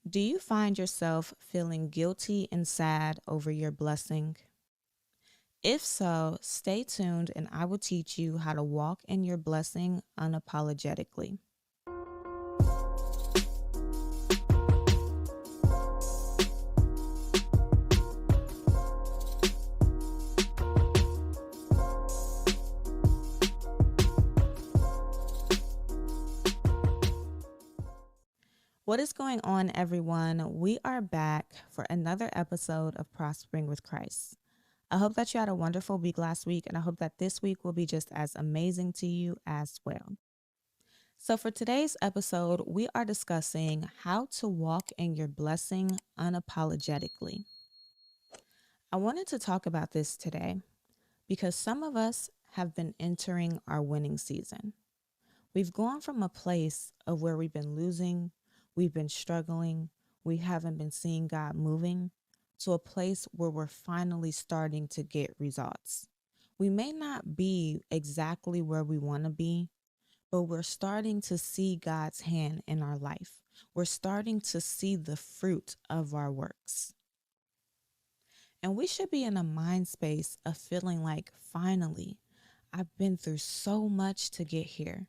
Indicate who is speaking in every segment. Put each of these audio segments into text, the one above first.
Speaker 1: Do you find yourself feeling guilty and sad over your blessing? If so, stay tuned and I will teach you how to walk in your blessing unapologetically. What is going on, everyone? We are back for another episode of Prospering with Christ. I hope that you had a wonderful week last week, and I hope that this week will be just as amazing to you as well. So, for today's episode, we are discussing how to walk in your blessing unapologetically. I wanted to talk about this today because some of us have been entering our winning season. We've gone from a place of where we've been losing, we've been struggling, we haven't been seeing God moving, to a place where we're finally starting to get results. We may not be exactly where we want to be, but we're starting to see God's hand in our life. We're starting to see the fruit of our works. And we should be in a mind space of feeling like, finally, I've been through so much to get here.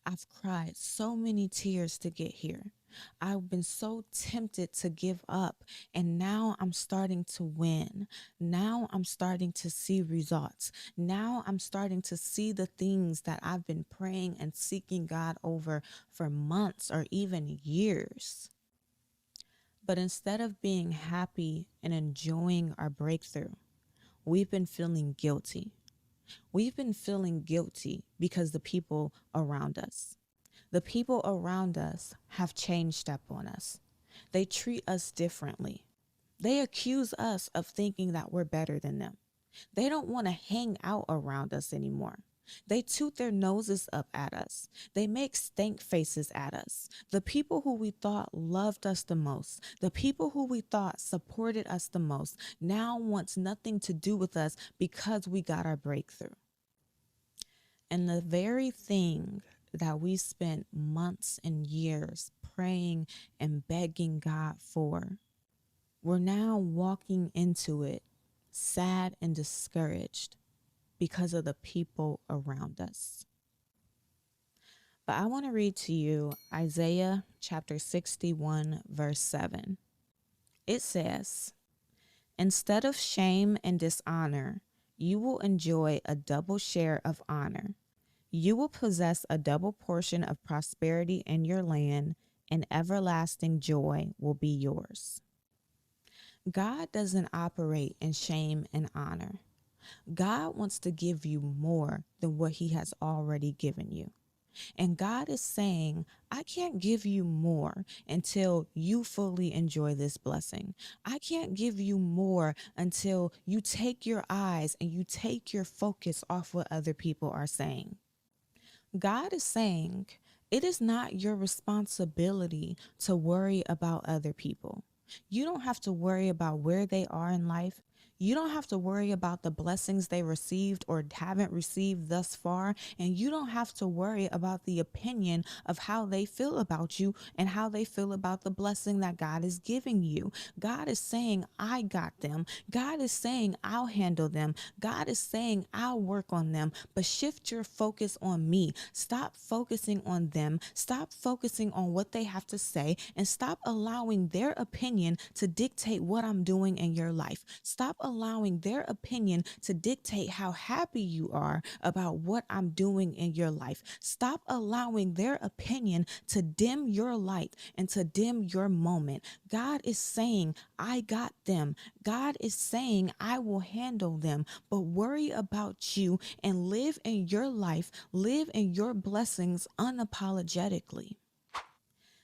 Speaker 1: I've cried so many tears to get here. I've been so tempted to give up, and now I'm starting to win. Now I'm starting to see results. Now I'm starting to see the things that I've been praying and seeking God over for months or even years. But instead of being happy and enjoying our breakthrough, we've been feeling guilty. We've been feeling guilty because the people around us have changed up on us. They treat us differently. They accuse us of thinking that we're better than them. They don't want to hang out around us anymore. They toot their noses up at us. They make stank faces at us. The people who we thought loved us the most, the people who we thought supported us the most, now wants nothing to do with us because we got our breakthrough. And the very thing that we spent months and years praying and begging God for, we're now walking into it sad and discouraged because of the people around us. But I want to read to you Isaiah chapter 61, verse 7. It says, "Instead of shame and dishonor, you will enjoy a double share of honor. You will possess a double portion of prosperity in your land, and everlasting joy will be yours." God doesn't operate in shame and honor. God wants to give you more than what he has already given you. And God is saying, I can't give you more until you fully enjoy this blessing. I can't give you more until you take your eyes and you take your focus off what other people are saying. God is saying, it is not your responsibility to worry about other people. You don't have to worry about where they are in life. You don't have to worry about the blessings they received or haven't received thus far. And you don't have to worry about the opinion of how they feel about you and how they feel about the blessing that God is giving you. God is saying, I got them. God is saying, I'll handle them. God is saying, I'll work on them. But shift your focus on me. Stop focusing on them. Stop focusing on what they have to say, and stop allowing their opinion to dictate what I'm doing in your life. Stop allowing their opinion to dictate how happy you are about what I'm doing in your life. Stop allowing their opinion to dim your light and to dim your moment. God is saying, I got them. God is saying, I will handle them. But worry about you and live in your life, live in your blessings unapologetically.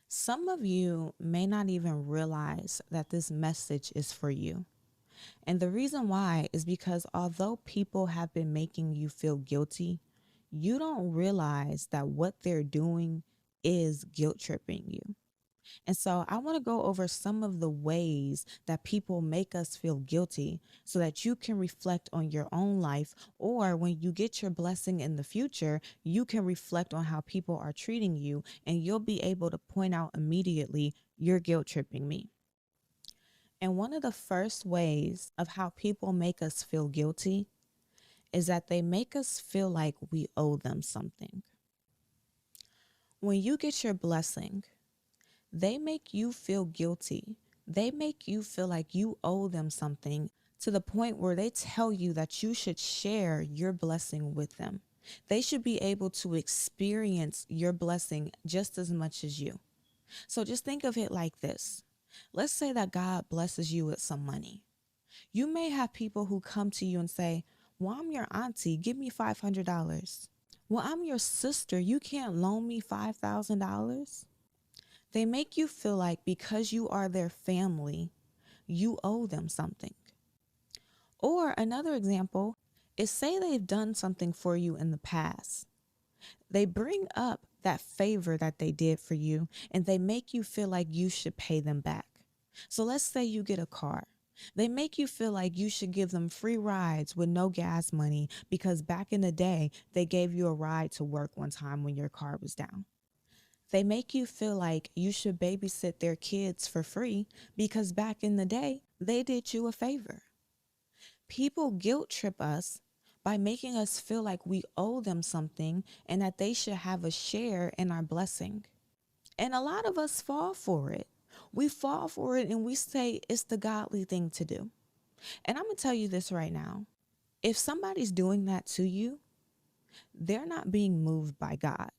Speaker 1: Some of you may not even realize that this message is for you. And the reason why is because although people have been making you feel guilty, you don't realize that what they're doing is guilt tripping you. And so I want to go over some of the ways that people make us feel guilty so that you can reflect on your own life, or when you get your blessing in the future, you can reflect on how people are treating you and you'll be able to point out immediately, you're guilt tripping me. And one of the first ways of how people make us feel guilty is that they make us feel like we owe them something. When you get your blessing, they make you feel guilty. They make you feel like you owe them something to the point where they tell you that you should share your blessing with them. They should be able to experience your blessing just as much as you. So just think of it like this. Let's say that God blesses you with some money. You may have people who come to you and say, well, I'm your auntie, give me $500. Well, I'm your sister, you can't loan me $5,000. They make you feel like because you are their family, you owe them something. Or another example is, say they've done something for you in the past. They bring up that favor that they did for you and they make you feel like you should pay them back. So let's say you get a car. They make you feel like you should give them free rides with no gas money because back in the day, they gave you a ride to work one time when your car was down. They make you feel like you should babysit their kids for free because back in the day, they did you a favor. People guilt trip us by making us feel like we owe them something and that they should have a share in our blessing. And a lot of us fall for it. We fall for it and we say it's the godly thing to do. And I'm going to tell you this right now. If somebody's doing that to you, they're not being moved by God.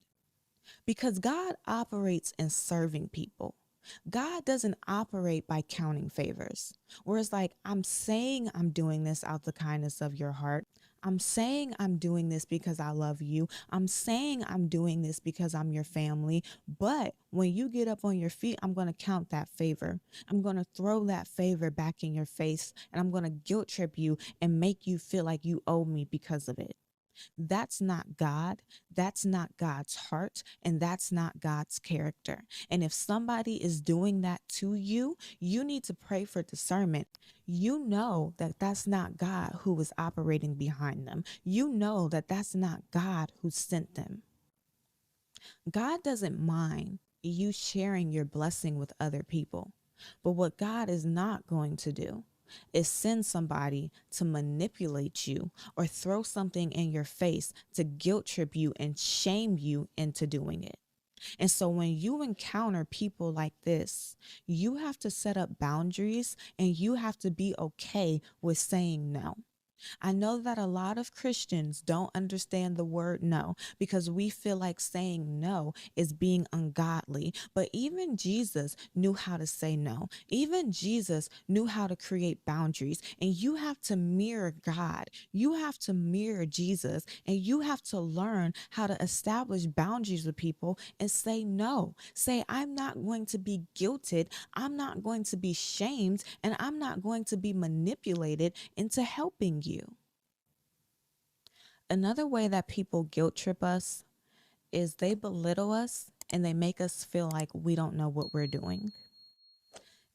Speaker 1: Because God operates in serving people. God doesn't operate by counting favors. Whereas like, I'm saying I'm doing this out the kindness of your heart. I'm saying I'm doing this because I love you. I'm saying I'm doing this because I'm your family. But when you get up on your feet, I'm going to count that favor. I'm going to throw that favor back in your face and I'm going to guilt trip you and make you feel like you owe me because of it. That's not God. That's not God's heart. And that's not God's character. And if somebody is doing that to you, you need to pray for discernment. You know that that's not God who is operating behind them. You know that that's not God who sent them. God doesn't mind you sharing your blessing with other people. But what God is not going to do is send somebody to manipulate you or throw something in your face to guilt trip you and shame you into doing it. And so when you encounter people like this, you have to set up boundaries and you have to be okay with saying no. I know that a lot of Christians don't understand the word no because we feel like saying no is being ungodly. But even Jesus knew how to say no. Even Jesus knew how to create boundaries. And you have to mirror God. You have to mirror Jesus. And you have to learn how to establish boundaries with people and say no. Say, I'm not going to be guilted. I'm not going to be shamed. And I'm not going to be manipulated into helping you. Another way that people guilt trip us is they belittle us and they make us feel like we don't know what we're doing.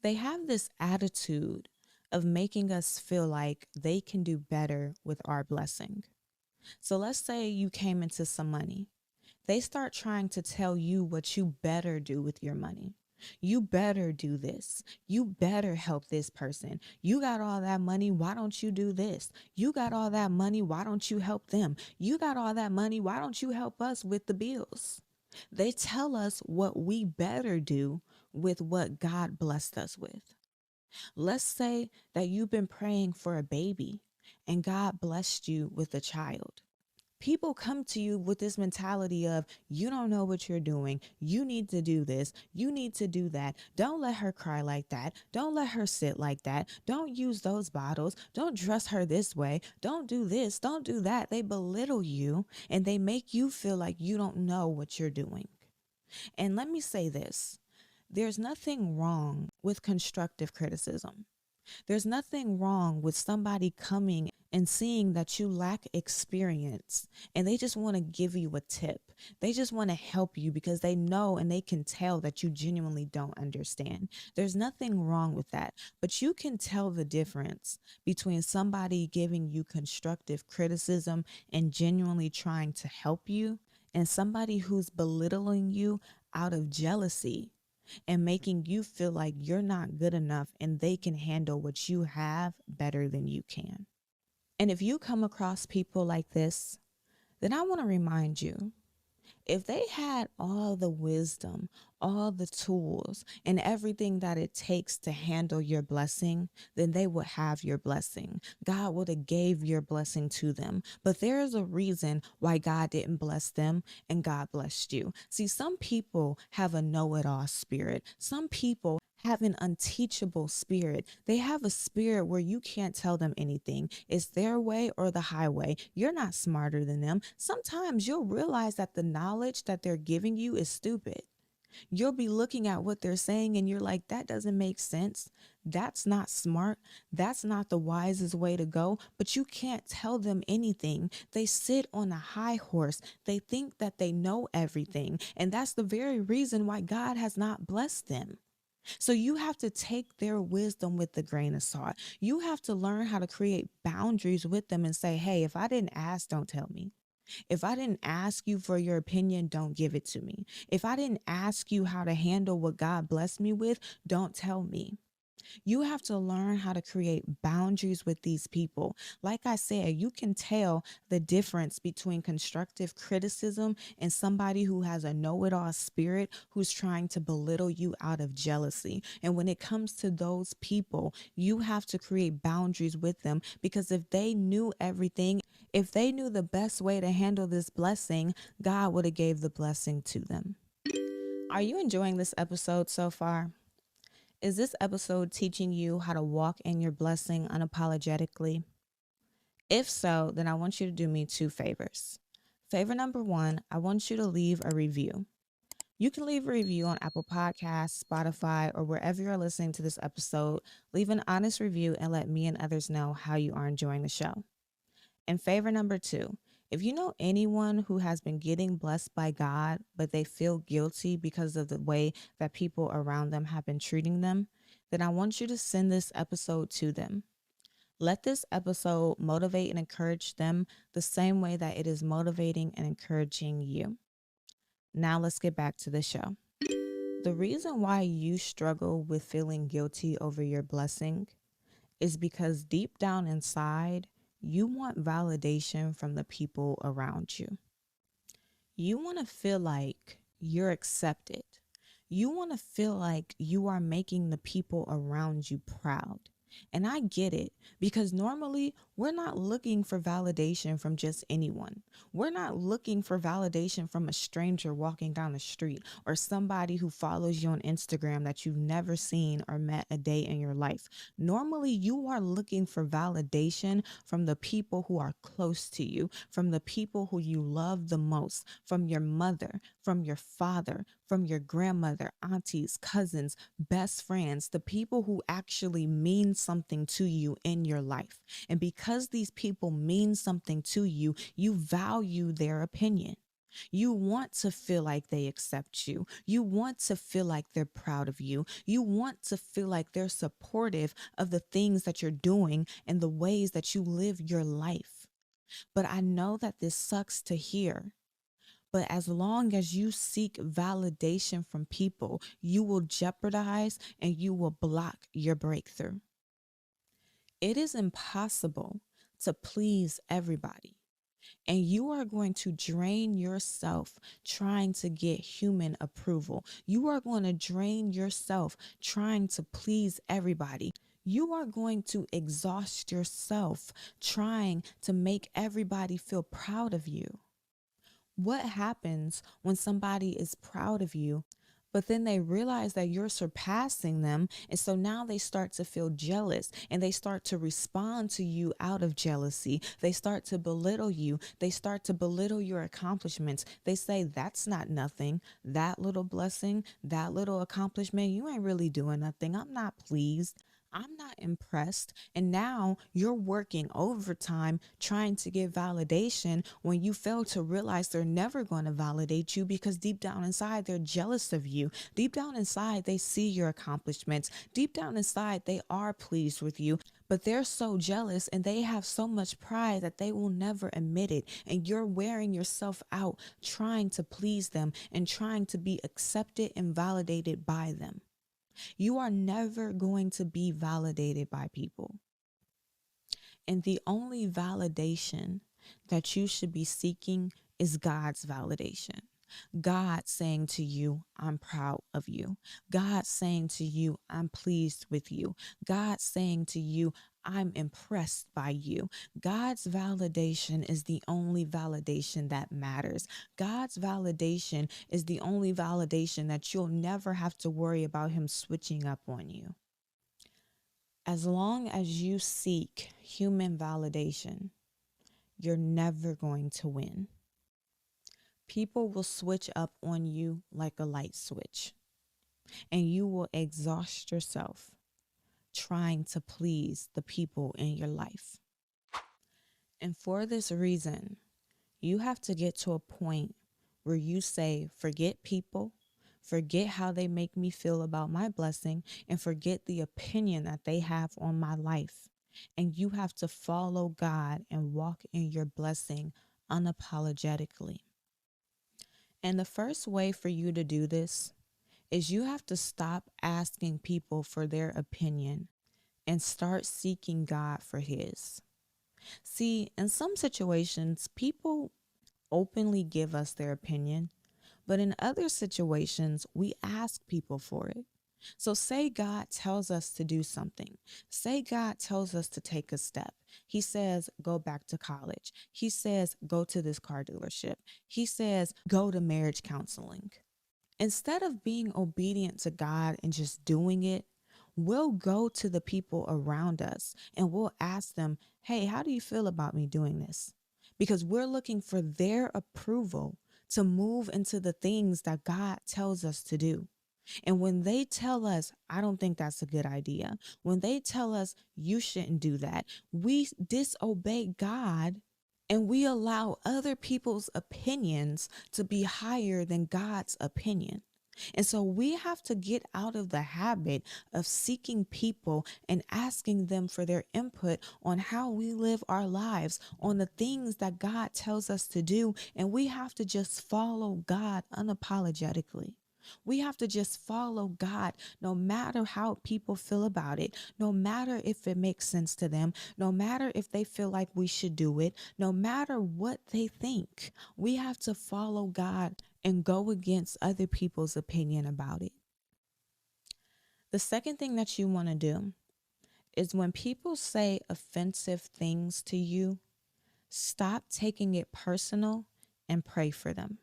Speaker 1: They have this attitude of making us feel like they can do better with our blessing. So let's say you came into some money. They start trying to tell you what you better do with your money. You better do this. You better help this person. You got all that money. Why don't you do this? You got all that money. Why don't you help them? You got all that money. Why don't you help us with the bills? They tell us what we better do with what God blessed us with. Let's say that you've been praying for a baby and God blessed you with a child. People come to you with this mentality of, you don't know what you're doing. You need to do this. You need to do that. Don't let her cry like that. Don't let her sit like that. Don't use those bottles. Don't dress her this way. Don't do this. Don't do that. They belittle you and they make you feel like you don't know what you're doing. And let me say this. There's nothing wrong with constructive criticism. There's nothing wrong with somebody coming and seeing that you lack experience and they just want to give you a tip. They just want to help you because they know and they can tell that you genuinely don't understand. There's nothing wrong with that, but you can tell the difference between somebody giving you constructive criticism and genuinely trying to help you and somebody who's belittling you out of jealousy and making you feel like you're not good enough and they can handle what you have better than you can. And if you come across people like this, then I want to remind you, if they had all the wisdom, all the tools, and everything that it takes to handle your blessing, then they would have your blessing. God would have gave your blessing to them. But there is a reason why God didn't bless them and God blessed you. See, some people have a know-it-all spirit. Some people have an unteachable spirit. They have a spirit where you can't tell them anything. It's their way or the highway. You're not smarter than them. Sometimes you'll realize that the knowledge that they're giving you is stupid. You'll be looking at what they're saying and you're like, that doesn't make sense. That's not smart. That's not the wisest way to go. But you can't tell them anything. They sit on a high horse. They think that they know everything. And that's the very reason why God has not blessed them. So you have to take their wisdom with a grain of salt. You have to learn how to create boundaries with them and say, hey, if I didn't ask, don't tell me. If I didn't ask you for your opinion, don't give it to me. If I didn't ask you how to handle what God blessed me with, don't tell me. You have to learn how to create boundaries with these people. Like I said, you can tell the difference between constructive criticism and somebody who has a know-it-all spirit who's trying to belittle you out of jealousy. And when it comes to those people, you have to create boundaries with them, because if they knew everything, if they knew the best way to handle this blessing, God would have gave the blessing to them. Are you enjoying this episode so far? Is this episode teaching you how to walk in your blessing unapologetically? If so, then I want you to do me two favors. Favor number one, I want you to leave a review. You can leave a review on Apple Podcasts, Spotify, or wherever you're listening to this episode. Leave an honest review and let me and others know how you are enjoying the show. And favor number two, if you know anyone who has been getting blessed by God, but they feel guilty because of the way that people around them have been treating them, then I want you to send this episode to them. Let this episode motivate and encourage them the same way that it is motivating and encouraging you. Now let's get back to the show. The reason why you struggle with feeling guilty over your blessing is because deep down inside, you want validation from the people around you. You want to feel like you're accepted. You want to feel like you are making the people around you proud. And I get it, because normally we're not looking for validation from just anyone. We're not looking for validation from a stranger walking down the street or somebody who follows you on Instagram that you've never seen or met a day in your life. Normally, you are looking for validation from the people who are close to you, from the people who you love the most, from your mother, from your father, from your grandmother, aunties, cousins, best friends, the people who actually mean something to you in your life. And because these people mean something to you, you value their opinion. You want to feel like they accept you. You want to feel like they're proud of you. You want to feel like they're supportive of the things that you're doing and the ways that you live your life. But I know that this sucks to hear. But as long as you seek validation from people, you will jeopardize and you will block your breakthrough. It is impossible to please everybody. And you are going to drain yourself trying to get human approval. You are going to drain yourself trying to please everybody. You are going to exhaust yourself trying to make everybody feel proud of you. What happens when somebody is proud of you, but then they realize that you're surpassing them, and so now they start to feel jealous and they start to respond to you out of jealousy. They start to belittle you. They start to belittle your accomplishments. They say, that's not nothing. That little blessing, that little accomplishment, you ain't really doing nothing. I'm not pleased. I'm not impressed. And now you're working overtime trying to get validation when you fail to realize they're never going to validate you because deep down inside, they're jealous of you. Deep down inside, they see your accomplishments. Deep down inside, they are pleased with you, but they're so jealous and they have so much pride that they will never admit it. And you're wearing yourself out trying to please them and trying to be accepted and validated by them. You are never going to be validated by people. And the only validation that you should be seeking is God's validation. God saying to you, I'm proud of you. God saying to you, I'm pleased with you. God saying to you, I'm impressed by you. God's validation is the only validation that matters. God's validation is the only validation that you'll never have to worry about him switching up on you. As long as you seek human validation, you're never going to win. People will switch up on you like a light switch, and you will exhaust yourself trying to please the people in your life. And for this reason, you have to get to a point where you say, forget people, forget how they make me feel about my blessing, and forget the opinion that they have on my life. And you have to follow God and walk in your blessing unapologetically. And the first way for you to do this is you have to stop asking people for their opinion and start seeking God for his. See, in some situations, people openly give us their opinion, but in other situations, we ask people for it. So say God tells us to do something. Say God tells us to take a step. He says, go back to college. He says, go to this car dealership. He says, go to marriage counseling. Instead of being obedient to God and just doing it, we'll go to the people around us and we'll ask them, hey, how do you feel about me doing this? Because we're looking for their approval to move into the things that God tells us to do. And when they tell us, I don't think that's a good idea, when they tell us you shouldn't do that, we disobey God and we allow other people's opinions to be higher than God's opinion. And so we have to get out of the habit of seeking people and asking them for their input on how we live our lives, on the things that God tells us to do. And we have to just follow God unapologetically. We have to just follow God no matter how people feel about it, no matter if it makes sense to them, no matter if they feel like we should do it, no matter what they think. We have to follow God and go against other people's opinion about it. The second thing that you want to do is when people say offensive things to you, stop taking it personal and pray for them.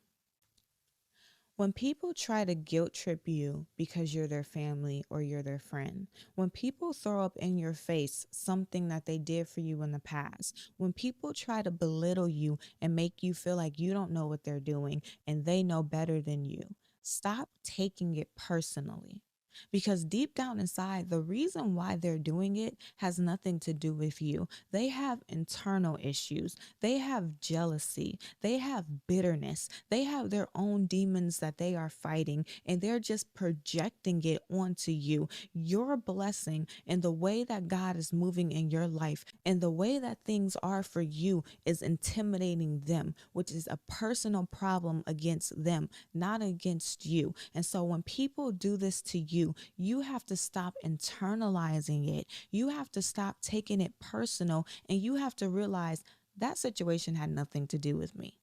Speaker 1: When people try to guilt trip you because you're their family or you're their friend, when people throw up in your face something that they did for you in the past, when people try to belittle you and make you feel like you don't know what they're doing and they know better than you, stop taking it personally. Because deep down inside, the reason why they're doing it has nothing to do with you. They have internal issues. They have jealousy. They have bitterness. They have their own demons that they are fighting, and they're just projecting it onto you. Your blessing and the way that God is moving in your life and the way that things are for you is intimidating them, which is a personal problem against them, not against you. And so when people do this to you, you have to stop internalizing it. You have to stop taking it personal, and you have to realize that situation had nothing to do with me.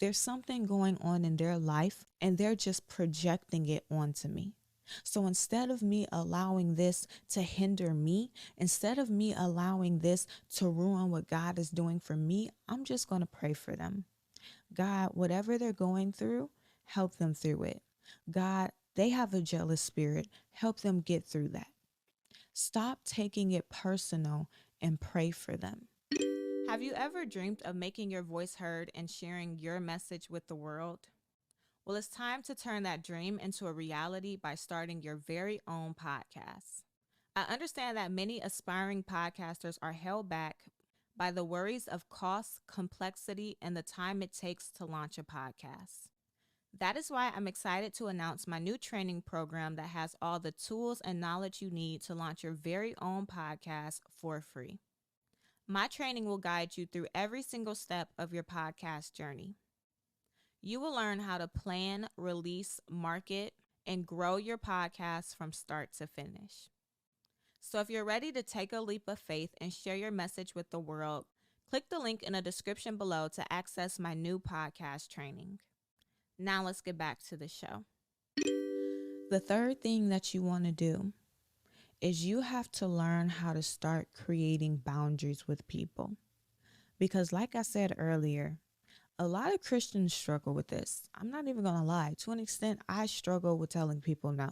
Speaker 1: There's something going on in their life, and they're just projecting it onto me. So instead of me allowing this to hinder me, instead of me allowing this to ruin what God is doing for me, I'm just going to pray for them. God, whatever they're going through, help them through it. God, they have a jealous spirit. Help them get through that. Stop taking it personal and pray for them. Have you ever dreamed of making your voice heard and sharing your message with the world? Well, it's time to turn that dream into a reality by starting your very own podcast. I understand that many aspiring podcasters are held back by the worries of cost, complexity, and the time it takes to launch a podcast. That is why I'm excited to announce my new training program that has all the tools and knowledge you need to launch your very own podcast for free. My training will guide you through every single step of your podcast journey. You will learn how to plan, release, market, and grow your podcast from start to finish. So if you're ready to take a leap of faith and share your message with the world, click the link in the description below to access my new podcast training. Now let's get back to the show. The third thing that you want to do is you have to learn how to start creating boundaries with people. Because like I said earlier, a lot of Christians struggle with this. I'm not even going to lie. To an extent, I struggle with telling people no.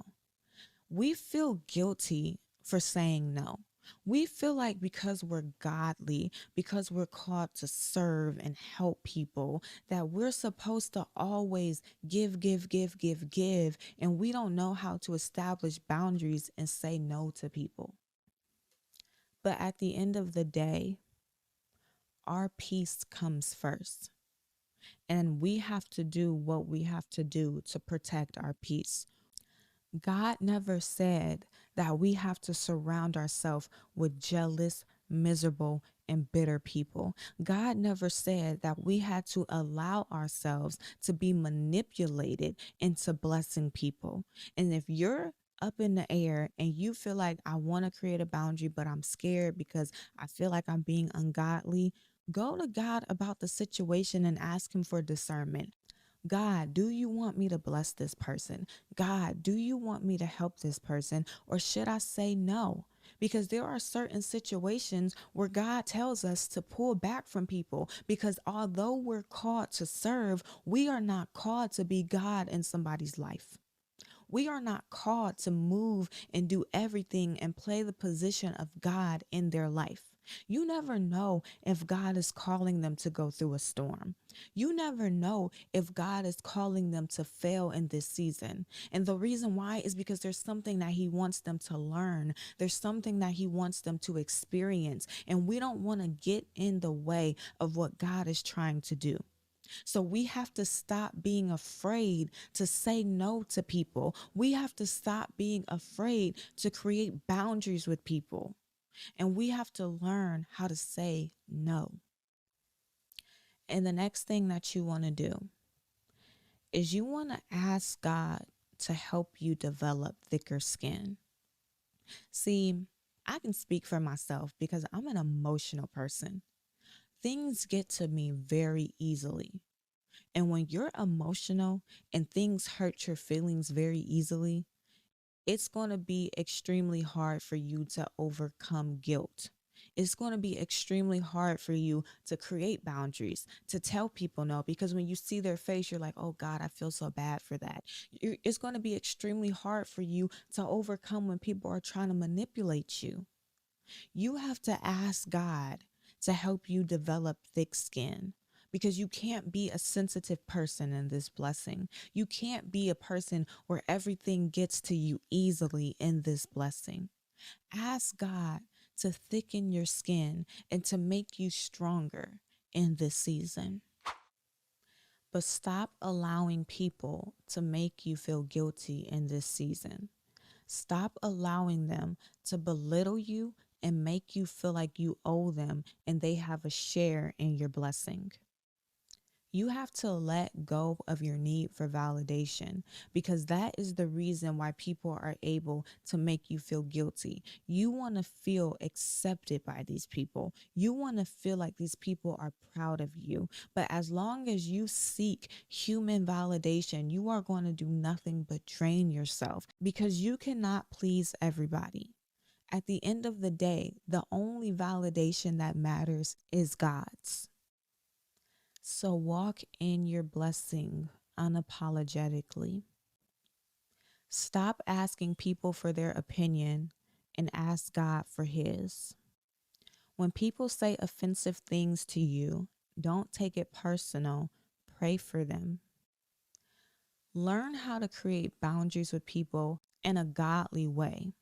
Speaker 1: We feel guilty for saying no. We feel like because we're godly, because we're called to serve and help people, that we're supposed to always give, and we don't know how to establish boundaries and say no to people. But at the end of the day, our peace comes first. And we have to do what we have to do to protect our peace. God never said that we have to surround ourselves with jealous, miserable, and bitter people. God never said that we had to allow ourselves to be manipulated into blessing people. And if you're up in the air and you feel like I want to create a boundary, but I'm scared because I feel like I'm being ungodly, go to God about the situation and ask him for discernment. God, do you want me to bless this person? God, do you want me to help this person? Or should I say no? Because there are certain situations where God tells us to pull back from people, because although we're called to serve, we are not called to be God in somebody's life. We are not called to move and do everything and play the position of God in their life. You never know if God is calling them to go through a storm. You never know if God is calling them to fail in this season. And the reason why is because there's something that he wants them to learn. There's something that he wants them to experience. And we don't want to get in the way of what God is trying to do. So we have to stop being afraid to say no to people. We have to stop being afraid to create boundaries with people. And we have to learn how to say no. And the next thing that you want to do is you want to ask God to help you develop thicker skin. See, I can speak for myself because I'm an emotional person. Things get to me very easily. And when you're emotional and things hurt your feelings very easily, it's going to be extremely hard for you to overcome guilt. It's going to be extremely hard for you to create boundaries, to tell people no, because when you see their face, you're like, oh God, I feel so bad for that. It's going to be extremely hard for you to overcome when people are trying to manipulate you. You have to ask God to help you develop thick skin, because you can't be a sensitive person in this blessing. You can't be a person where everything gets to you easily in this blessing. Ask God to thicken your skin and to make you stronger in this season. But stop allowing people to make you feel guilty in this season. Stop allowing them to belittle you and make you feel like you owe them and they have a share in your blessing. You have to let go of your need for validation, because that is the reason why people are able to make you feel guilty. You want to feel accepted by these people. You want to feel like these people are proud of you. But as long as you seek human validation, you are going to do nothing but drain yourself, because you cannot please everybody. At the end of the day, the only validation that matters is God's. So walk in your blessing unapologetically. Stop asking people for their opinion and ask God for his. When people say offensive things to you, don't take it personal. Pray for them. Learn how to create boundaries with people in a godly way.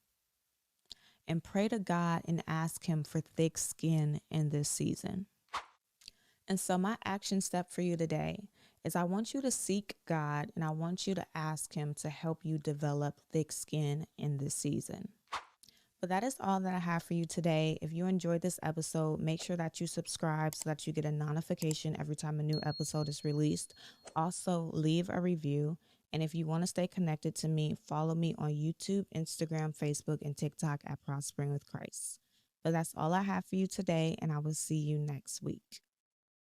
Speaker 1: and pray to God and ask Him for thick skin in this season. And so, my action step for you today is I want you to seek God and I want you to ask Him to help you develop thick skin in this season. But that is all that I have for you today. If you enjoyed this episode, make sure that you subscribe so that you get a notification every time a new episode is released. Also, leave a review. And if you want to stay connected to me, follow me on YouTube, Instagram, Facebook, and TikTok at Prospering with Christ. But that's all I have for you today, and I will see you next week.